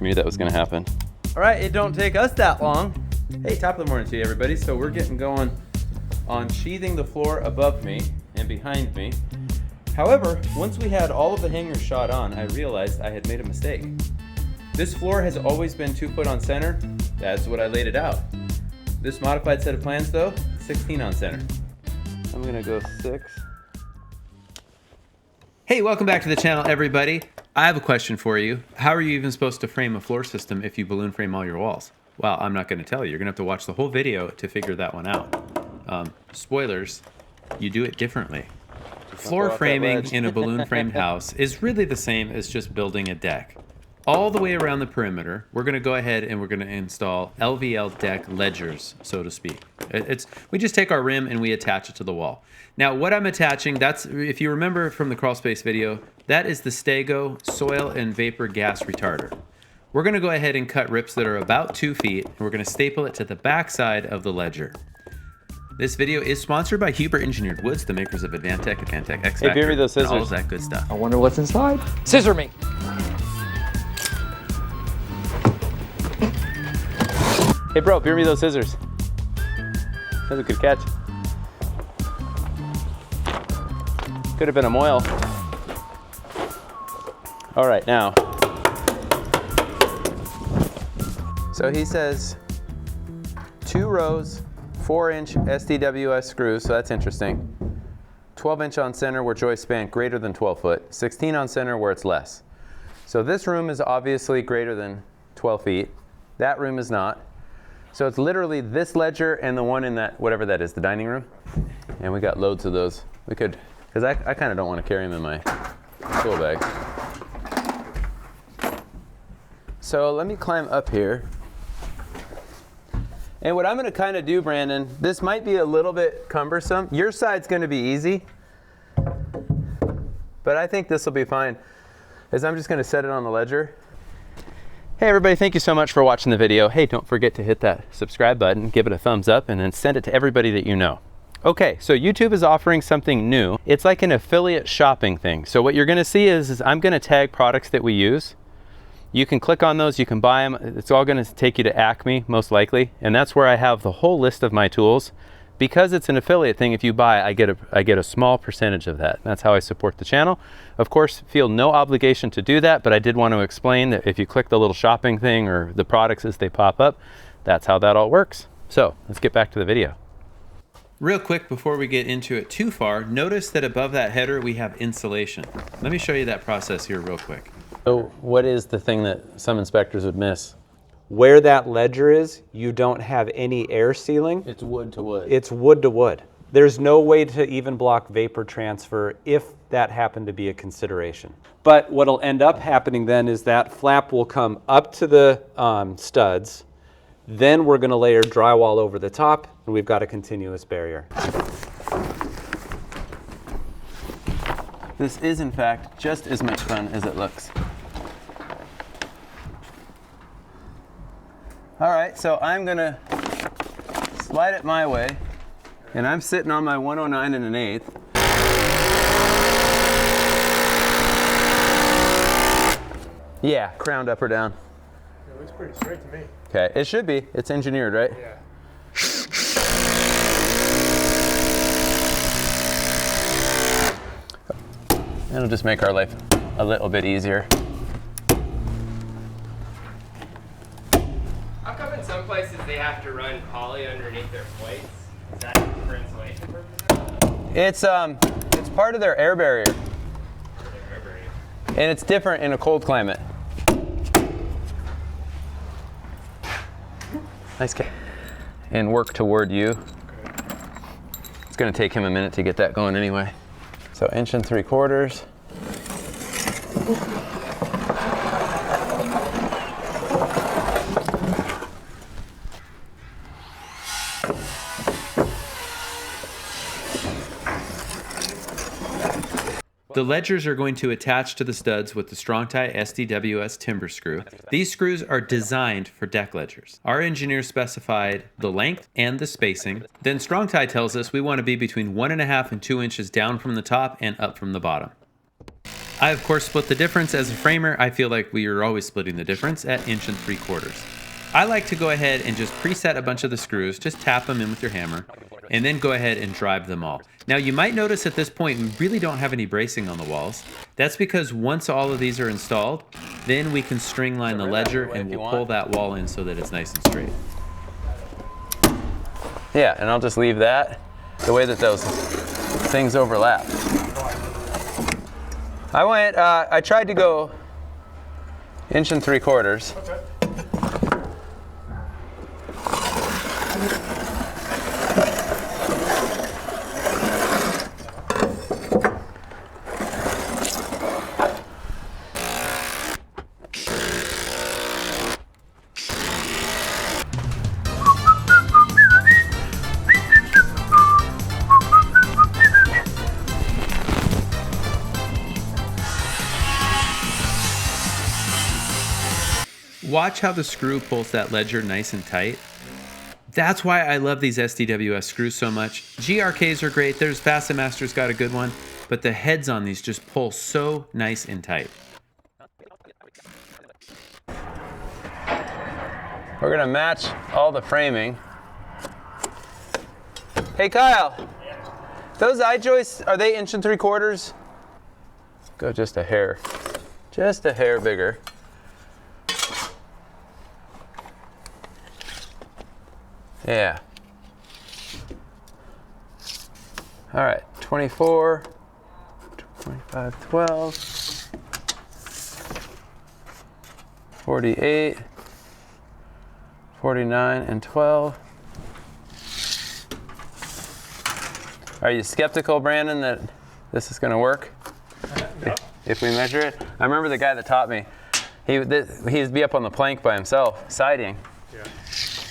I knew that was gonna happen. All right, it don't take us that long. Hey, top of the morning to you, everybody. So we're getting going on sheathing the floor above me and behind me. However, once we had all of the hangers shot on, I realized I had made a mistake. This floor has always been 2 foot on center. That's what I laid it out. This modified set of plans though, 16 on center. I'm gonna go 6. Hey, welcome back to the channel, everybody. I have a question for you. How are you even supposed to frame a floor system if you balloon frame all your walls? Well, I'm not gonna tell you. You're gonna have to watch the whole video to figure that one out. Spoilers, you do it differently. Floor framing in a balloon framed house is really the same as just building a deck. All the way around the perimeter, we're gonna go ahead and we're gonna install LVL deck ledgers, so to speak. We just take our rim and we attach it to the wall. Now, what I'm attaching, that's, if you remember from the crawl space video, that is the Stego soil and vapor gas retarder. We're gonna go ahead and cut rips that are about 2 feet, and we're gonna staple it to the back side of the ledger. This video is sponsored by Huber Engineered Woods, the makers of Advantech, Advantech X Factor, hey, give me those scissors. all of that good stuff. I wonder what's inside. Scissor me. Hey bro, beer me those scissors. That was a good catch. Could have been a moil. All right, now. So he says 2 rows, 4-inch SDWS screws, so that's interesting. 12-inch on center where joist span greater than 12 foot, 16 on center where it's less. So this room is obviously greater than 12 feet. That room is not. So it's literally this ledger and the one in that, whatever that is, the dining room. And we got loads of those. We could, because I kind of don't want to carry them in my tool bag. So let me climb up here. And what I'm going to kind of do, Brandon, this might be a little bit cumbersome. Your side's going to be easy, but I think this will be fine, is I'm just going to set it on the ledger. Hey everybody, thank you so much for watching the video. Hey, don't forget to hit that subscribe button, give it a thumbs up, and then send it to everybody that you know. Okay, so YouTube is offering something new. It's like an affiliate shopping thing. So what you're gonna see is I'm gonna tag products that we use. You can click on those, you can buy them. It's all gonna take you to Acme, most likely. And that's where I have the whole list of my tools. Because it's an affiliate thing, if you buy, I get a small percentage of that. That's how I support the channel. Of course, feel no obligation to do that, but I did want to explain that if you click the little shopping thing or the products as they pop up, that's how that all works. So let's get back to the video. Real quick, before we get into it too far, notice that above that header, we have insulation. Let me show you that process here real quick. So what is the thing that some inspectors would miss? Where that ledger is, you don't have any air sealing. It's wood to wood. It's wood to wood. There's no way to even block vapor transfer if that happened to be a consideration. But what'll end up happening then is that flap will come up to the studs. Then we're gonna layer drywall over the top, and we've got a continuous barrier. This is, in fact, just as much fun as it looks. All right, so I'm gonna slide it my way, and I'm sitting on my 109 and an 1/8. Yeah, crowned up or down. It looks pretty straight to me. Okay, it should be. It's engineered, right? Yeah. It'll just make our life a little bit easier. How come in some places they have to run poly underneath their plates? Is that for insulation purposes? It's part of their air barrier, and it's different in a cold climate. Nice catch. And work toward you. It's gonna take him a minute to get that going anyway. So 1 3/4 inches. The ledgers are going to attach to the studs with the Strong-Tie SDWS timber screw. These screws are designed for deck ledgers. Our engineer specified the length and the spacing. Then Strong-Tie tells us we want to be between 1.5 and 2 inches down from the top and up from the bottom. I of course split the difference. As a framer, I feel like we are always splitting the difference at 1 3/4. I like to go ahead and just preset a bunch of the screws, just tap them in with your hammer, and then go ahead and drive them all. Now you might notice at this point we really don't have any bracing on the walls. That's because once all of these are installed, then we can string line the ledger and we'll pull that wall in so that it's nice and straight. Yeah, and I'll just leave that the way that those things overlap. I tried to go 1 3/4. Okay. Watch how the screw pulls that ledger nice and tight. That's why I love these SDWS screws so much. GRKs are great. There's Bassmaster's got a good one, but the heads on these just pull so nice and tight. We're gonna match all the framing. Hey Kyle, those I-joists, are they 1 3/4? Go just a hair bigger. Yeah. All right, 24, 25, 12, 48, 49, and 12. Are you skeptical, Brandon, that this is gonna work? No. If we measure it? I remember the guy that taught me, he'd be up on the plank by himself, siding. Yeah.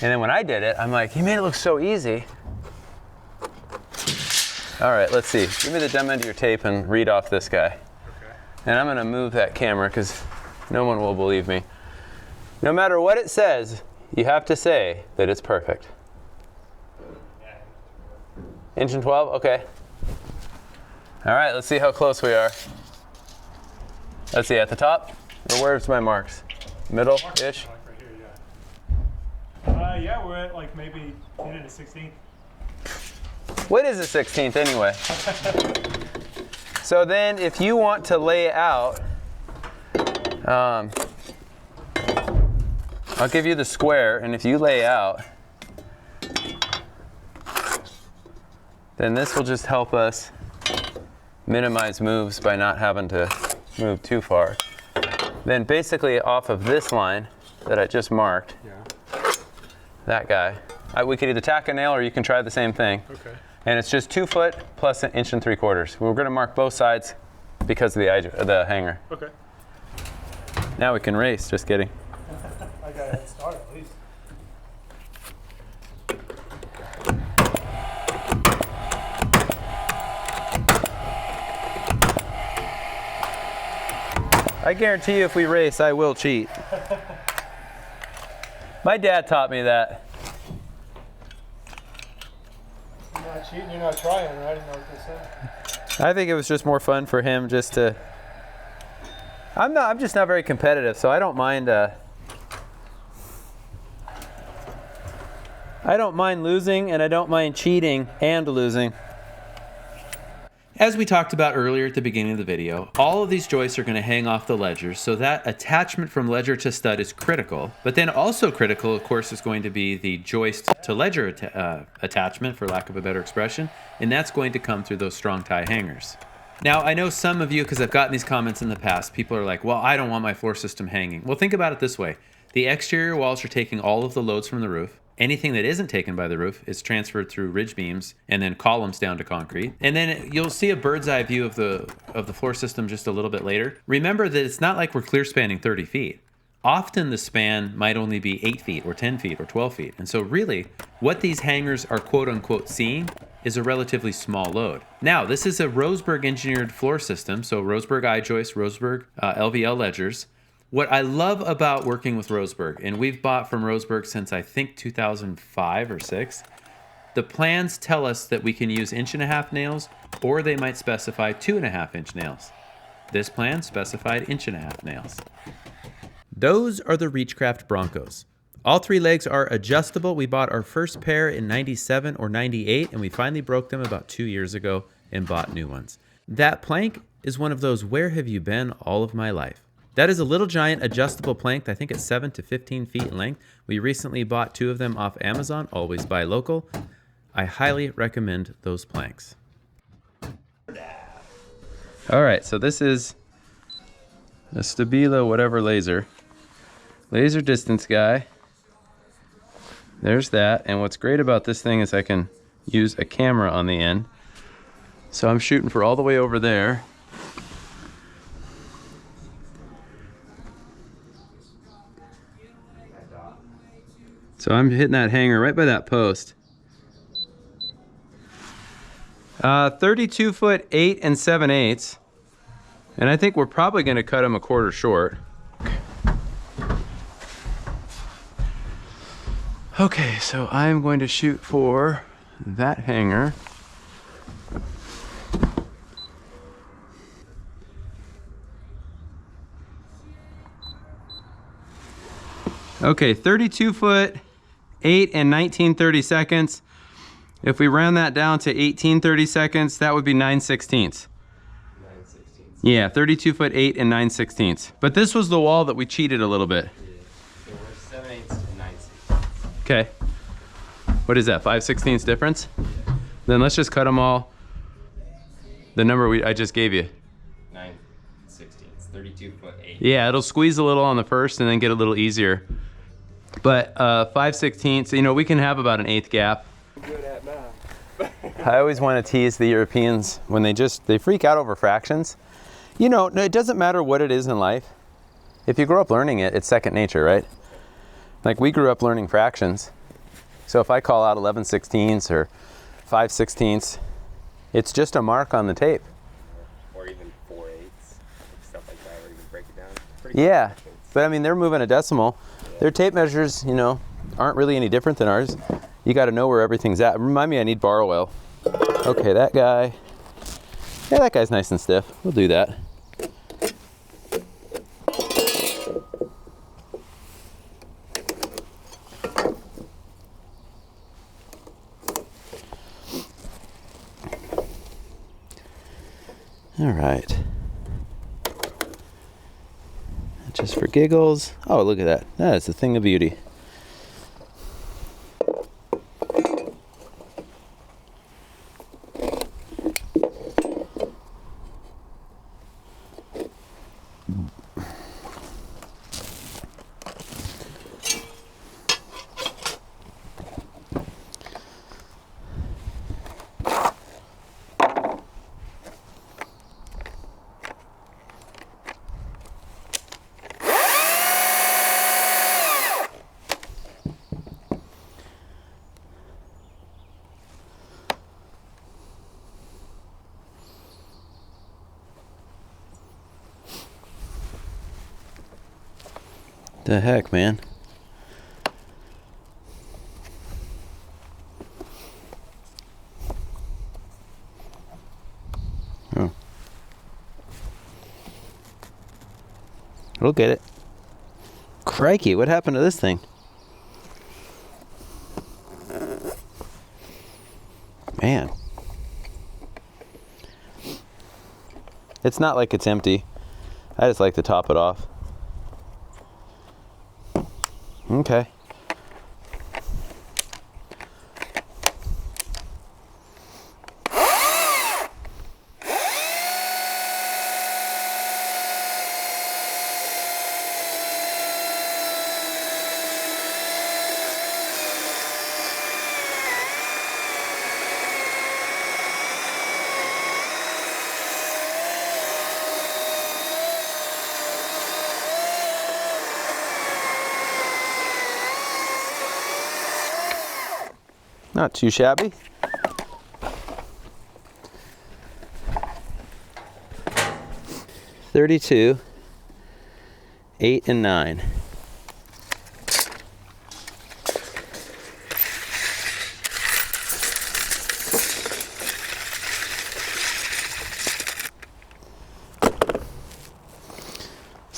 And then when I did it, I'm like, he made it look so easy. All right, let's see. Give me the dumb end of your tape and read off this guy. Okay. And I'm gonna move that camera because no one will believe me. No matter what it says, you have to say that it's perfect. 1 12, okay. All right, let's see how close we are. Let's see, at the top, or where's my marks? Middle-ish? Right here, yeah. Yeah, we're at like maybe 10 and a 16th. What is a 16th anyway? So then if you want to lay out, I'll give you the square, and if you lay out, then this will just help us minimize moves by not having to move too far. Then basically off of this line that I just marked, that guy, we could either tack a nail or you can try the same thing. Okay. And it's just 2 foot plus 1 3/4. We're going to mark both sides because of the hanger. Okay. Now we can race, just kidding. I got a head start at least. I guarantee you if we race, I will cheat. My dad taught me that. You're not cheating, you're not trying, right? I didn't know what they said. I think it was just more fun for him just to... I'm just not very competitive, so I don't mind losing, and I don't mind cheating and losing. As we talked about earlier at the beginning of the video, all of these joists are going to hang off the ledgers, so that attachment from ledger to stud is critical. But then also critical, of course, is going to be the joist to ledger attachment, for lack of a better expression, and that's going to come through those strong tie hangers. Now, I know some of you, because I've gotten these comments in the past, people are like, well, I don't want my floor system hanging. Well, think about it this way. The exterior walls are taking all of the loads from the roof. Anything that isn't taken by the roof is transferred through ridge beams and then columns down to concrete. And then you'll see a bird's eye view of the floor system just a little bit later. Remember that it's not like we're clear spanning 30 feet. Often the span might only be 8 feet or 10 feet or 12 feet. And so really what these hangers are quote unquote seeing is a relatively small load. Now, this is a Roseburg engineered floor system. So Roseburg I-joist, Roseburg LVL ledgers. What I love about working with Roseburg, and we've bought from Roseburg since I think 2005 or 6, the plans tell us that we can use 1.5 inch nails, or they might specify 2.5 inch nails. This plan specified 1.5 nails. Those are the Reechcraft Broncos. All 3 legs are adjustable. We bought our first pair in 97 or 98, and we finally broke them about 2 years ago and bought new ones. That plank is one of those "where have you been all of my life?" That is a little giant adjustable plank. I think it's 7 to 15 feet in length. We recently bought 2 of them off Amazon. Always buy local. I highly recommend those planks. All right, so this is a Stabilo whatever laser distance guy. There's that, and what's great about this thing is I can use a camera on the end. So I'm shooting for all the way over there. So I'm hitting that hanger right by that post. 32 foot 8 7/8. And I think we're probably gonna cut him a quarter short. Okay, so I'm going to shoot for that hanger. Okay, 32 foot 8 and 19/32. If we round that down to 18/32, that would be 9/16. 9/16. Yeah, 32 foot 8 and 9/16. But this was the wall that we cheated a little bit. So we're 7/8 and 9/16. Okay. What is that, 5/16 difference? Then let's just cut them all. The number I just gave you. 9/16. 32 foot 8. Yeah, it'll squeeze a little on the first and then get a little easier. But 5/16, you know, we can have about an 1/8 gap. Good at math. I always want to tease the Europeans when they freak out over fractions. You know, it doesn't matter what it is in life. If you grow up learning it, it's second nature, right? Like we grew up learning fractions. So if I call out 11/16 or 5/16, it's just a mark on the tape. Or even 4/8, stuff like that, or even break it down. Pretty Yeah, good fractions. but I mean, they're moving a decimal. Their tape measures, you know, aren't really any different than ours. You got to know where everything's at. Remind me, I need borrow oil. Okay, that guy. Yeah, that guy's nice and stiff. We'll do that. All right. Just for giggles. Oh, look at that. That is a thing of beauty. The heck, man. Oh. We'll get it. Crikey, what happened to this thing? Man. It's not like it's empty. I just like to top it off. Okay. Not too shabby. $32, 8 and 9.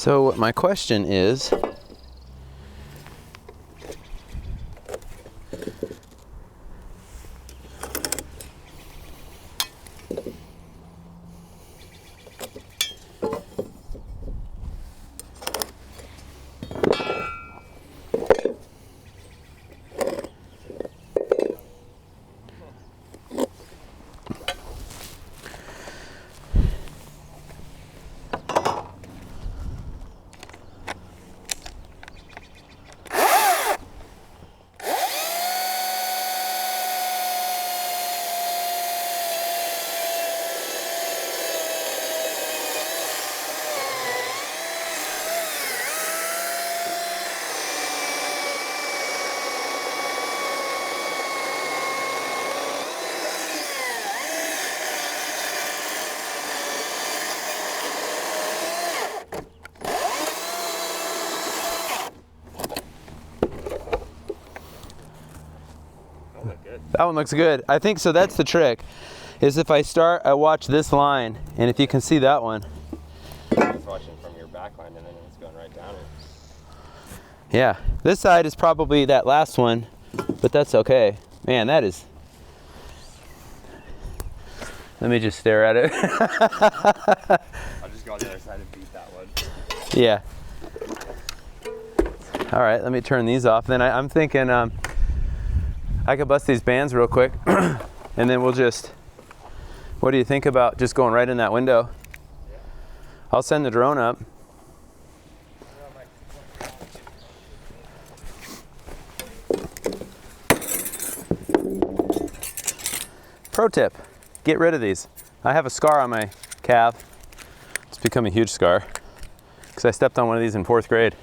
So my question is, that one looks good. I think so. That's the trick, is if I watch this line, and if you can see that one. I was watching from your back line, and then it's going right down it. Yeah, this side is probably that last one, but that's okay. Man, that is. Let me just stare at it. I'll just go on the other side and beat that one. Yeah. All right, let me turn these off. Then I'm thinking I could bust these bands real quick, and then we'll just. What do you think about just going right in that window? Yeah. I'll send the drone up. Pro tip, get rid of these. I have a scar on my calf. It's become a huge scar because I stepped on one of these in 4th grade.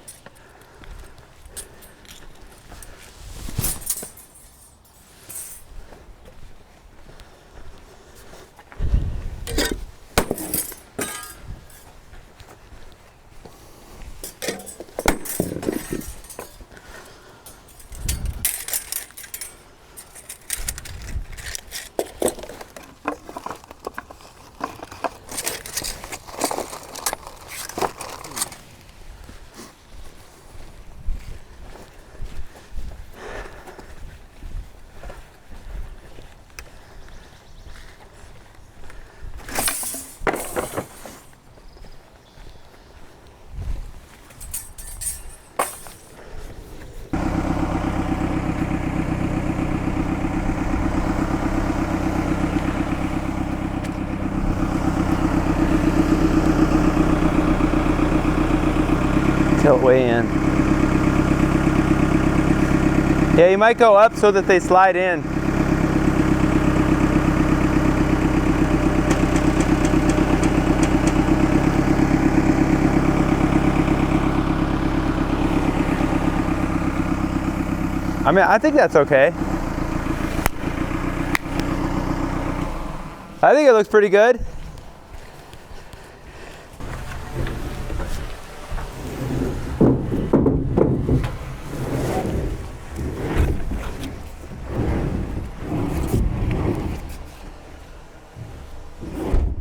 Tilt way in. Yeah, you might go up so that they slide in. I mean, I think that's okay. I think it looks pretty good.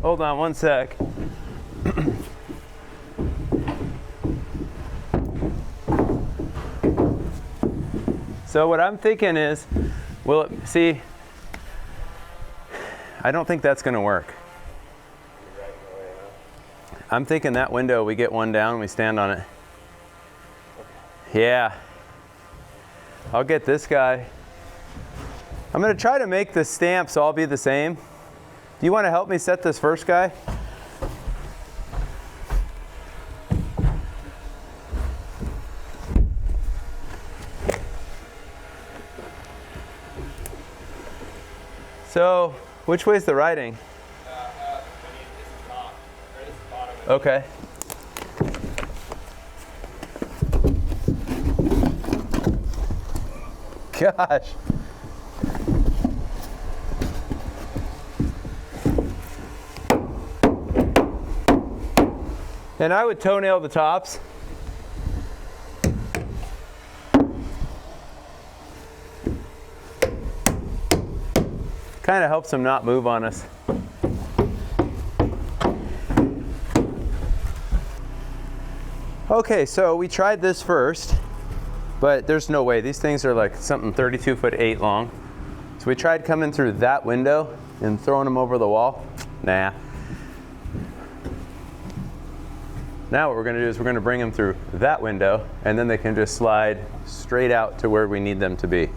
Hold on one sec. So what I'm thinking is, see, I don't think that's gonna work. I'm thinking that window, we get one down, we stand on it. Yeah. I'll get this guy. I'm gonna try to make the stamps all be the same. Do you want to help me set this first guy? So, which way's the writing? This is top, or this is bottom. Okay. Gosh. And I would toenail the tops. Kind of helps them not move on us. Okay, so we tried this first, but there's no way. These things are like something 32'8" long. So we tried coming through that window and throwing them over the wall. Nah. Now what we're gonna do is we're gonna bring them through that window, and then they can just slide straight out to where we need them to be.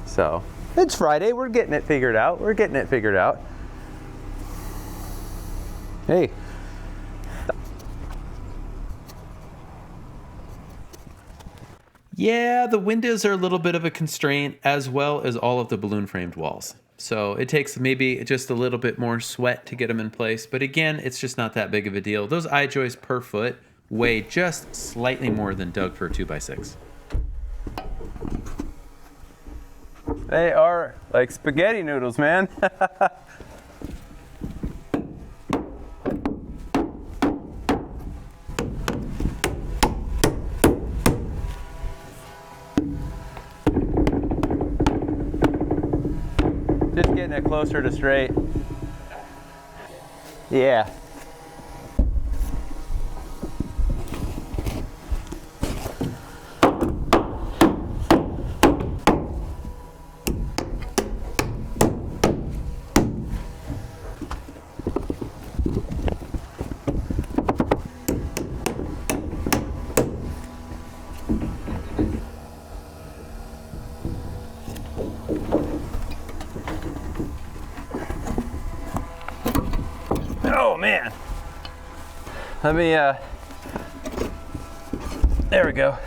So it's Friday, we're getting it figured out. We're getting it figured out. Hey. Yeah, the windows are a little bit of a constraint, as well as all of the balloon framed walls. So it takes maybe just a little bit more sweat to get them in place. But again, it's just not that big of a deal. Those I-joists per foot weigh just slightly more than Doug for a 2x6. They are like spaghetti noodles, man. Just getting it closer to straight. Yeah. Oh man. Let me, there we go.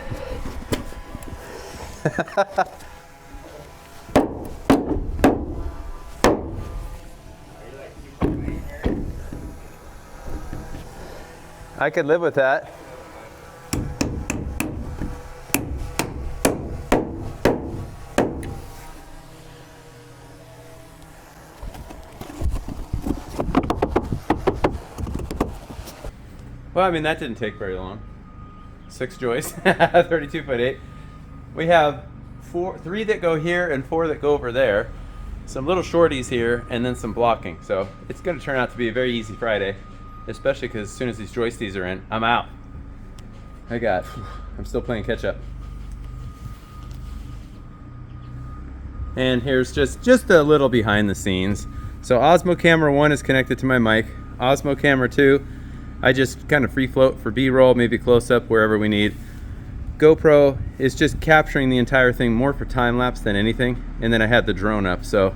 I could live with that. Well, I mean, that didn't take very long. 6 joists, 32'8". We have 3 that go here and 4 that go over there. Some little shorties here and then some blocking. So it's gonna turn out to be a very easy Friday, especially because as soon as these joisties are in, I'm out. I'm still playing catch up. And here's just a little behind the scenes. So Osmo Camera 1 is connected to my mic. Osmo Camera 2, I just kind of free float for B-roll, maybe close up, wherever we need. GoPro is just capturing the entire thing more for time lapse than anything. And then I had the drone up, so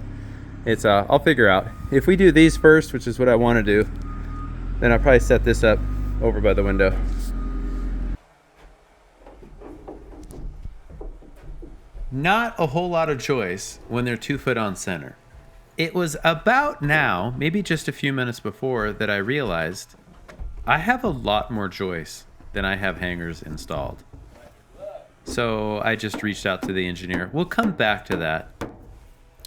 it's I'll figure out. If we do these first, which is what I want to do, then I'll probably set this up over by the window. Not a whole lot of joists when they're 2 foot on center. It was about now, maybe just a few minutes before, that I realized I have a lot more joists than I have hangers installed. So I just reached out to the engineer. We'll come back to that.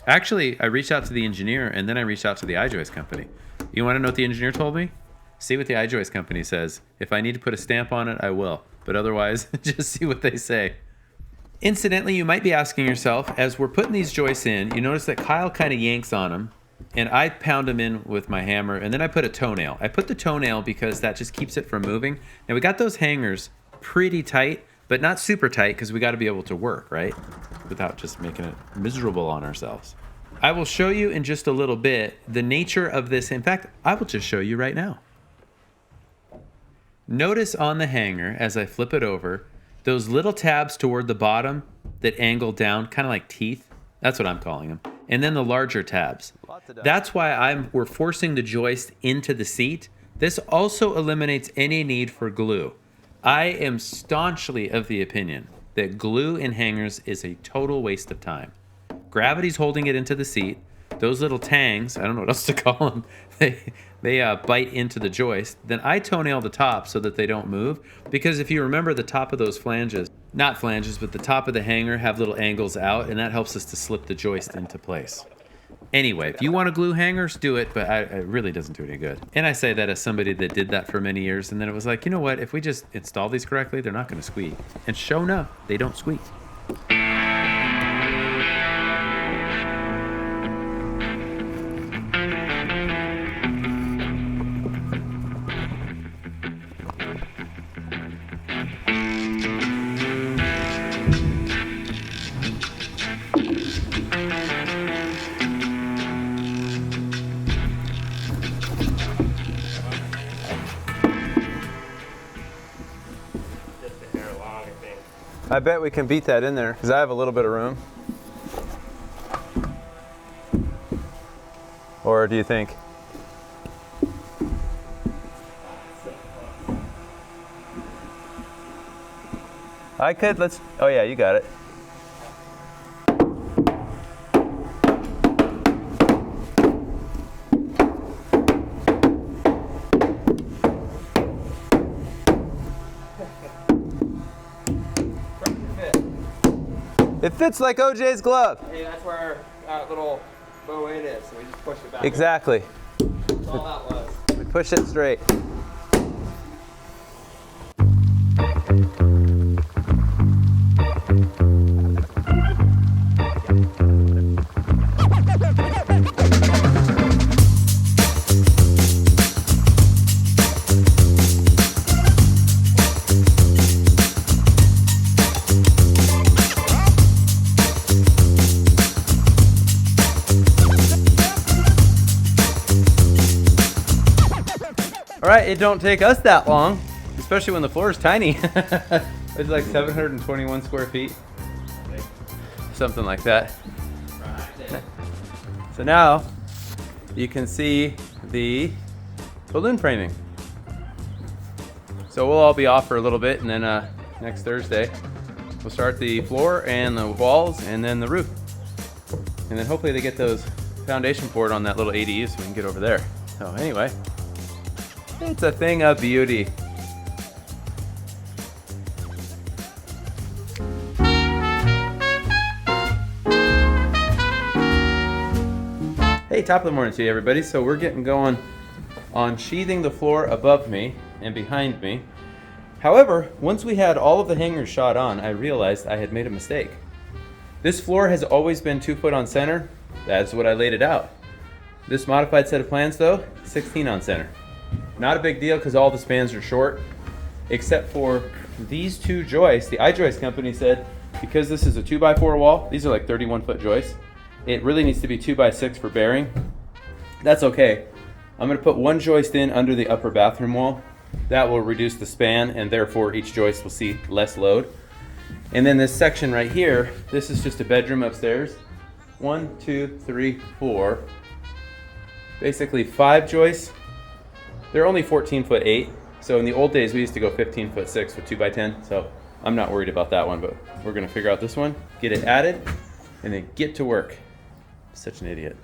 Actually, I reached out to the engineer and then I reached out to the I-joist company. You want to know what the engineer told me? See what the I-joist company says. If I need to put a stamp on it, I will. But otherwise, just see what they say. Incidentally, you might be asking yourself, as we're putting these joists in, you notice that Kyle kind of yanks on them, and I pound them in with my hammer, and then I put a toenail. I put the toenail because that just keeps it from moving. Now, we got those hangers pretty tight, but not super tight, because we got to be able to work, right? Without just making it miserable on ourselves. I will show you in just a little bit the nature of this. In fact, I will just show you right now. Notice on the hanger, as I flip it over, those little tabs toward the bottom that angle down, kind of like teeth. That's what I'm calling them. And then the larger tabs. That's why we're forcing the joist into the seat. This also eliminates any need for glue. I am staunchly of the opinion that glue in hangers is a total waste of time. Gravity's holding it into the seat. Those little tangs, I don't know what else to call them, they bite into the joist. Then I toenail the top so that they don't move. Because if you remember, the top of those flanges, not flanges, but the top of the hanger have little angles out, and that helps us to slip the joist into place. Anyway, if you want to glue hangers, do it, but it really doesn't do any good. And I say that as somebody that did that for many years, and then it was like, you know what, if we just install these correctly, they're not going to squeak. And sure enough, they don't squeak. I bet we can beat that in there because I have a little bit of room. Or do you think? I could, let's, oh yeah, you got it. It fits like OJ's glove. Hey, that's where our little bow weight is, so we just push it back. Exactly. That's all that was. We push it straight. All right, it don't take us that long, especially when the floor is tiny. It's like 721 square feet, something like that. So now you can see the balloon framing. So we'll all be off for a little bit, and then next Thursday we'll start the floor and the walls and then the roof. And then hopefully they get those foundation poured on that little ADU so we can get over there. So anyway, it's a thing of beauty. Hey, top of the morning to you, everybody. So we're getting going on sheathing the floor above me and behind me. However, once we had all of the hangers shot on, I realized I had made a mistake. This floor has always been 2 foot on center. That's what I laid it out. This modified set of plans though, 16 on center. Not a big deal because all the spans are short, except for these 2 joists. The I-joist company said because this is a 2x4 wall, these are like 31-foot joists, it really needs to be 2x6 for bearing. That's okay. I'm going to put 1 joist in under the upper bathroom wall. That will reduce the span and therefore each joist will see less load. And then this section right here, this is just a bedroom upstairs. 1, 2, 3, 4. Basically 5 joists. They're only 14'8", so in the old days we used to go 15'6" with 2x10, so I'm not worried about that one, but we're gonna figure out this one, get it added, and then get to work. Such an idiot.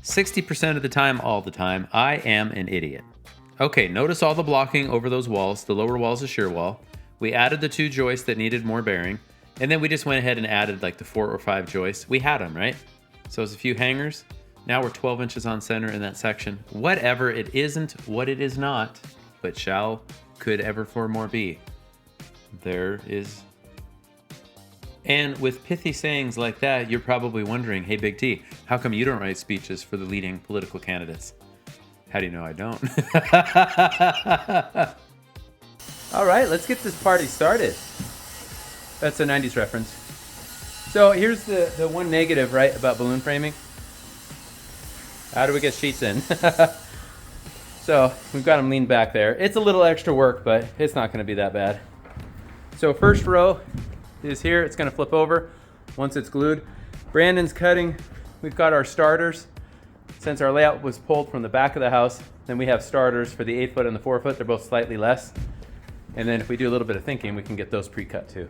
"60% of the time, all the time, I am an idiot." Okay, notice all the blocking over those walls. The lower wall's a shear wall. We added the 2 joists that needed more bearing, and then we just went ahead and added like the 4 or 5 joists. We had them, right? So it's a few hangers. Now we're 12 inches on center in that section. Whatever, it isn't what it is not, but shall, could ever for more be. There is. And with pithy sayings like that, you're probably wondering, hey Big T, how come you don't write speeches for the leading political candidates? How do you know I don't? All right, let's get this party started. That's a 90s reference. So here's the one negative, right, about balloon framing. How do we get sheets in? So we've got them leaned back there. It's a little extra work, but it's not gonna be that bad. So first row is here. It's gonna flip over once it's glued. Brandon's cutting. We've got our starters. Since our layout was pulled from the back of the house, then we have starters for the 8 foot and the 4 foot. They're both slightly less. And then if we do a little bit of thinking, we can get those pre-cut too.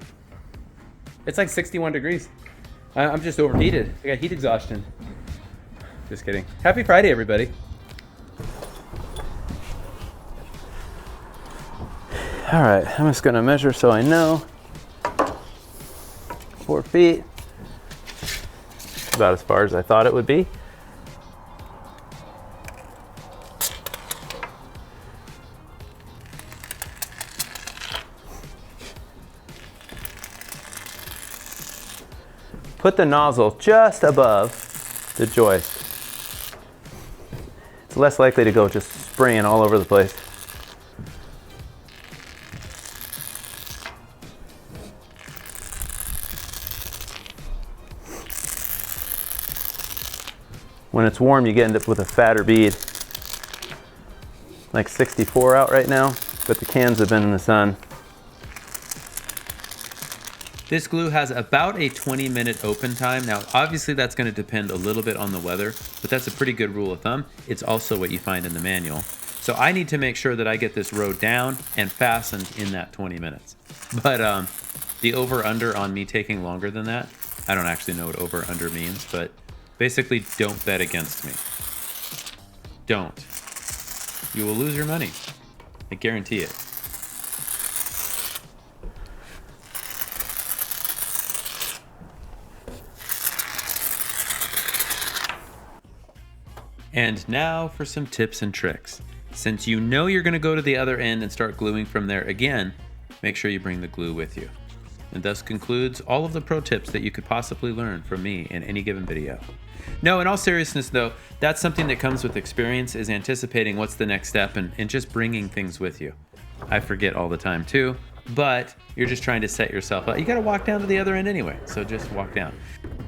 It's like 61 degrees. I'm just overheated. I got heat exhaustion. Just kidding. Happy Friday, everybody. All right, I'm just gonna measure so I know. 4 feet. About as far as I thought it would be. Put the nozzle just above the joist. It's less likely to go just spraying all over the place. When it's warm, you end up with a fatter bead. Like 64 out right now, but the cans have been in the sun. This glue has about a 20-minute open time. Now, obviously that's going to depend a little bit on the weather, but that's a pretty good rule of thumb. It's also what you find in the manual. So I need to make sure that I get this row down and fastened in that 20 minutes. But the over-under on me taking longer than that, I don't actually know what over-under means, but basically don't bet against me. Don't. You will lose your money. I guarantee it. And now for some tips and tricks. Since you know you're going to go to the other end and start gluing from there again, make sure you bring the glue with you. And thus concludes all of the pro tips that you could possibly learn from me in any given video. No, in all seriousness though, that's something that comes with experience, is anticipating what's the next step and just bringing things with you. I forget all the time too, but you're just trying to set yourself up. You gotta walk down to the other end anyway, so just walk down.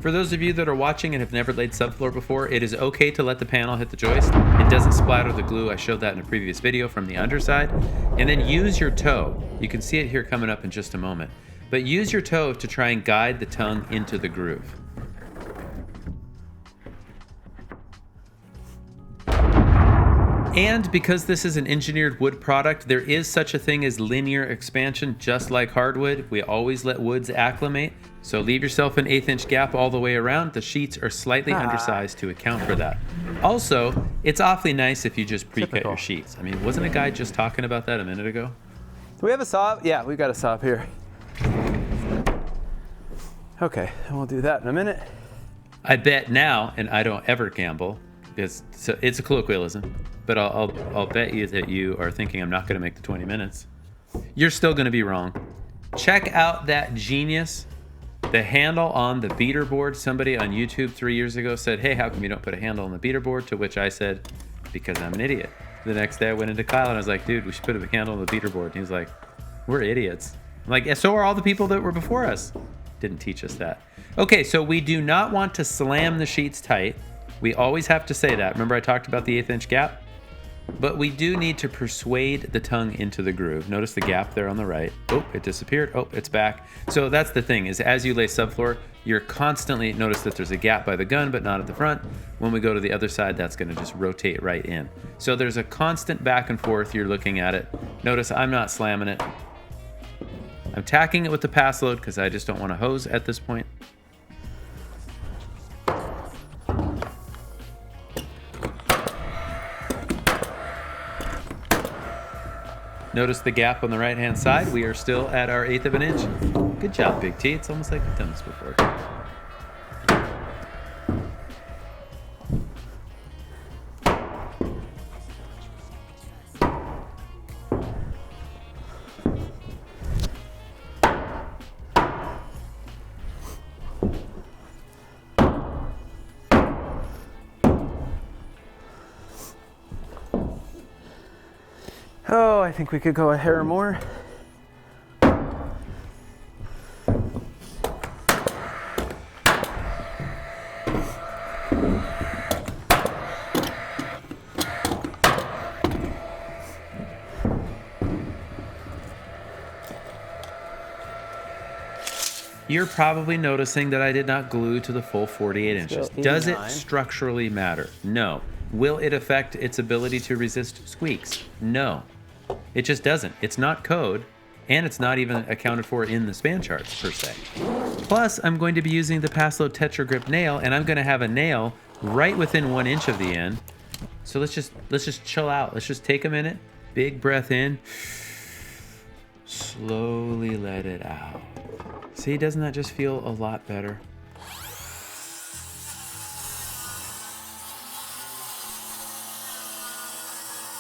For those of you that are watching and have never laid subfloor before, it is okay to let the panel hit the joist. It doesn't splatter the glue. I showed that in a previous video from the underside. And then use your toe. You can see it here coming up in just a moment. But use your toe to try and guide the tongue into the groove. And because this is an engineered wood product, there is such a thing as linear expansion, just like hardwood. We always let woods acclimate. So leave yourself an 1/8 inch gap all the way around. The sheets are slightly undersized to account for that. Also, it's awfully nice if you just pre-cut your sheets. I mean, wasn't a guy just talking about that a minute ago? Do we have a saw? Yeah, we've got a saw up here. Okay, and we'll do that in a minute. I bet now, and I don't ever gamble, because it's a colloquialism, but I'll bet you that you are thinking I'm not going to make the 20 minutes. You're still going to be wrong. Check out that genius. The handle on the beater board. Somebody on YouTube 3 years ago said, hey, how come you don't put a handle on the beater board? To which I said, because I'm an idiot. The next day I went into Kyle and I was like, dude, we should put a handle on the beater board. And he was like, we're idiots. I'm like, yeah, so are all the people that were before us. Didn't teach us that. Okay, so we do not want to slam the sheets tight. We always have to say that. Remember I talked about the 1/8 inch gap? But we do need to persuade the tongue into the groove. Notice the gap there on the right. Oh, it disappeared. Oh, it's back. So that's the thing, is as you lay subfloor, you're constantly, notice that there's a gap by the gun, but not at the front. When we go to the other side, that's gonna just rotate right in. So there's a constant back and forth. You're looking at it. Notice I'm not slamming it. I'm tacking it with the pass load because I just don't want to hose at this point. Notice the gap on the right-hand side. We are still at our 1/8 of an inch. Good job, Big T. It's almost like we've done this before. Oh, I think we could go a hair more. You're probably noticing that I did not glue to the full 48 inches. Does it structurally matter? No. Will it affect its ability to resist squeaks? No. It just doesn't. It's not code, and it's not even accounted for in the span charts per se. Plus, I'm going to be using the Passlow Tetra Grip nail, and I'm going to have a nail right within 1 inch of the end. So let's just chill out. Let's just take a minute. Big breath in. Slowly let it out. See, doesn't that just feel a lot better?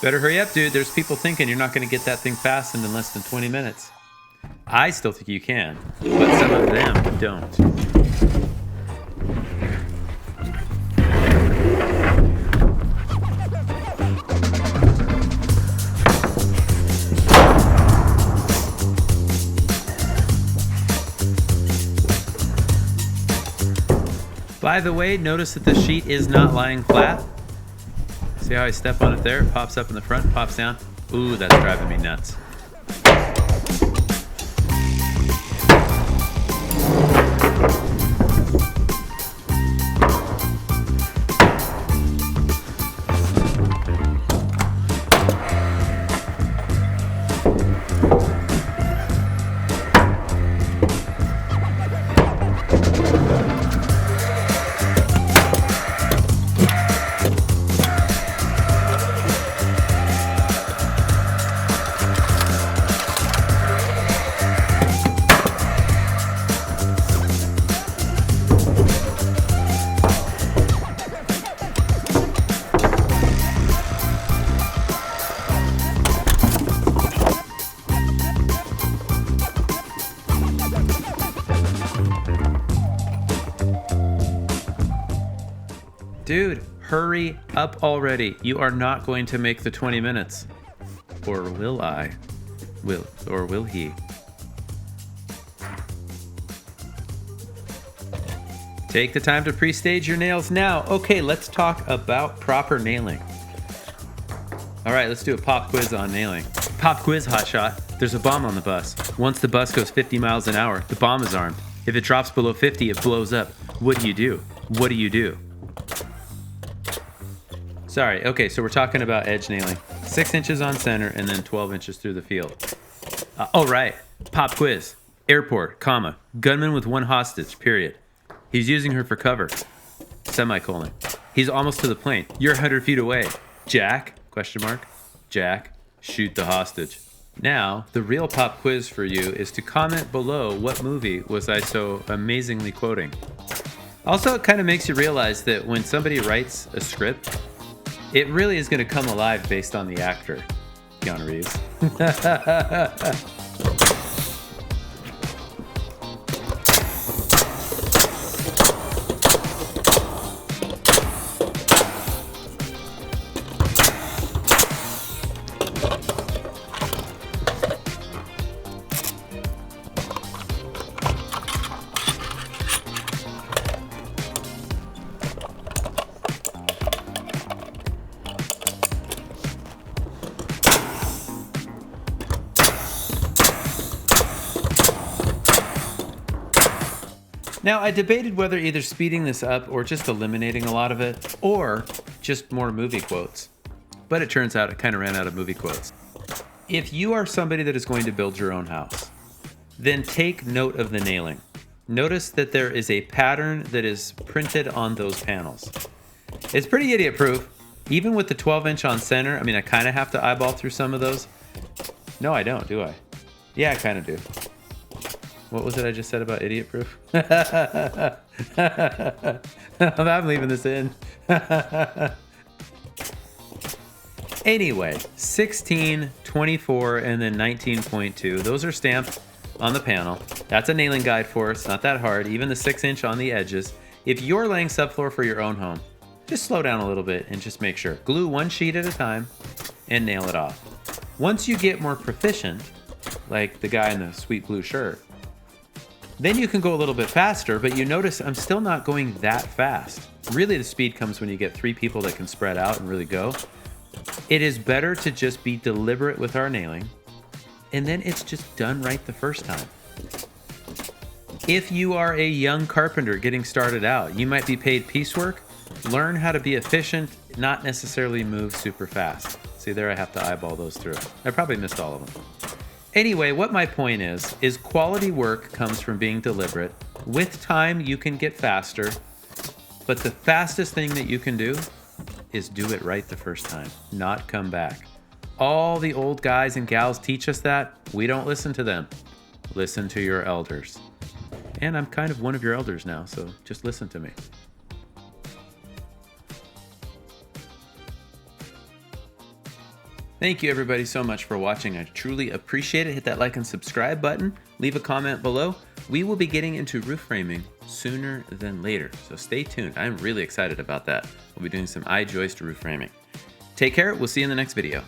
Better hurry up, dude. There's people thinking you're not going to get that thing fastened in less than 20 minutes. I still think you can, but some of them don't. By the way, notice that the sheet is not lying flat. See how I step on it there? It pops up in the front, pops down. Ooh, that's driving me nuts. Dude, hurry up already. You are not going to make the 20 minutes. Or will I? Will he? Take the time to pre-stage your nails now. Okay, let's talk about proper nailing. All right, let's do a pop quiz on nailing. Pop quiz, hotshot. There's a bomb on the bus. Once the bus goes 50 miles an hour, the bomb is armed. If it drops below 50, it blows up. What do you do? What do you do? Sorry, okay, so we're talking about edge nailing. 6 inches on center and then 12 inches through the field. Oh, right, pop quiz. Airport, comma, gunman with 1 hostage, period. He's using her for cover, semicolon. He's almost to the plane. You're 100 feet away. Jack, question mark, Jack, shoot the hostage. Now, the real pop quiz for you is to comment below what movie was I so amazingly quoting. Also, it kind of makes you realize that when somebody writes a script, it really is going to come alive based on the actor, Keanu Reeves. Now, I debated whether either speeding this up or just eliminating a lot of it, or just more movie quotes. But it turns out I kind of ran out of movie quotes. If you are somebody that is going to build your own house, then take note of the nailing. Notice that there is a pattern that is printed on those panels. It's pretty idiot proof. Even with the 12-inch on center, I mean, I kind of have to eyeball through some of those. No, I don't, do I? Yeah, I kind of do. What was it I just said about idiot proof? I'm leaving this in. Anyway, 16, 24, and then 19.2. Those are stamped on the panel. That's a nailing guide for us. Not that hard. Even the 6-inch on the edges. If you're laying subfloor for your own home, just slow down a little bit and just make sure. Glue 1 sheet at a time and nail it off. Once you get more proficient, like the guy in the sweet blue shirt, then you can go a little bit faster, but you notice I'm still not going that fast. Really, the speed comes when you get 3 people that can spread out and really go. It is better to just be deliberate with our nailing, and then it's just done right the first time. If you are a young carpenter getting started out, you might be paid piecework. Learn how to be efficient, not necessarily move super fast. See there, I have to eyeball those through. I probably missed all of them. Anyway, what my point is quality work comes from being deliberate. With time, you can get faster, but the fastest thing that you can do is do it right the first time, not come back. All the old guys and gals teach us that. We don't listen to them. Listen to your elders. And I'm kind of one of your elders now, so just listen to me. Thank you everybody so much for watching. I truly appreciate it. Hit that like and subscribe button. Leave a comment below. We will be getting into roof framing sooner than later, so stay tuned. I'm really excited about that. We'll be doing some I-joist roof framing. Take care. We'll see you in the next video.